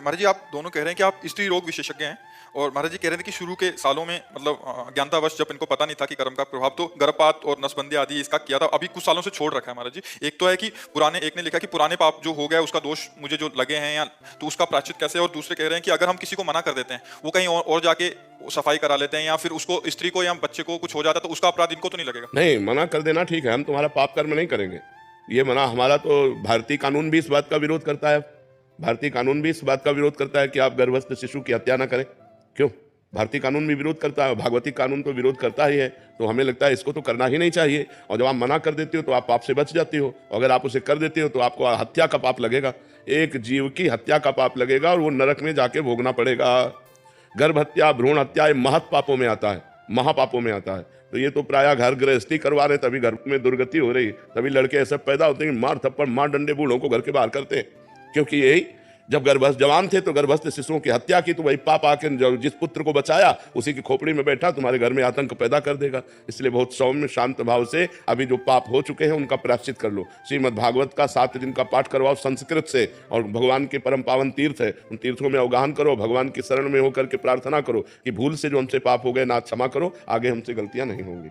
महाराज जी, आप दोनों कह रहे हैं कि आप स्त्री रोग विशेषज्ञ हैं और महाराज जी कह रहे थे कि शुरू के सालों में मतलब ज्ञानतावश जब इनको पता नहीं था कि कर्म का प्रभाव तो गर्भपात और नसबंदी आदि इसका किया था, अभी कुछ सालों से छोड़ रखा है महाराज जी। एक तो है कि पुराने, एक ने लिखा कि पुराने पाप जो हो गया उसका दोष मुझे जो लगे हैं या तो उसका प्रायश्चित कैसे, और दूसरे कह रहे हैं कि अगर हम किसी को मना कर देते हैं वो कहीं और जाके सफाई करा लेते हैं या फिर उसको स्त्री को या बच्चे को कुछ हो जाता है तो उसका अपराध इनको तो नहीं लगेगा। नहीं, मना कर देना ठीक है, हम तुम्हारा पाप कर्म नहीं करेंगे। ये मना, हमारा तो भारतीय कानून भी इस बात का विरोध करता है। भारतीय कानून भी इस बात का विरोध करता है कि आप गर्भस्थ शिशु की हत्या ना करें। क्यों? भारतीय कानून भी विरोध करता है, भागवती कानून तो विरोध करता ही है। तो हमें लगता है इसको तो करना ही नहीं चाहिए, और जब आप मना कर देते हो तो आप पाप से बच जाती हो। अगर आप उसे कर देते हो तो आपको हत्या का पाप लगेगा, एक जीव की हत्या का पाप लगेगा और वो नरक में जाके भोगना पड़ेगा। गर्भ हत्या, भ्रूण हत्या, ये महत पापों में आता है, महापापों में आता है। तो ये तो प्रायः घर गृहस्थी करवा रहे, तभी घर में दुर्गति हो रही, तभी लड़के ऐसे पैदा होते हैं कि मार थप्पड़ मार डंडे बूढ़ों को घर के बाहर करते हैं। क्योंकि यही, जब गर्भस्थ जवान थे तो गर्भस्थ शिशुओं की हत्या की, तो वही पाप आके जिस पुत्र को बचाया उसी की खोपड़ी में बैठा तुम्हारे घर में आतंक पैदा कर देगा। इसलिए बहुत सौम्य शांत भाव से अभी जो पाप हो चुके हैं उनका प्रायश्चित कर लो। श्रीमद् भागवत का 7 दिन का पाठ करवाओ संस्कृत से, और भगवान के परम पावन तीर्थ है, उन तीर्थों में अवगाहन करो, भगवान की शरण में होकर के प्रार्थना करो कि भूल से जो हमसे पाप हो गए ना क्षमा करो, आगे हमसे गलतियां नहीं होंगी।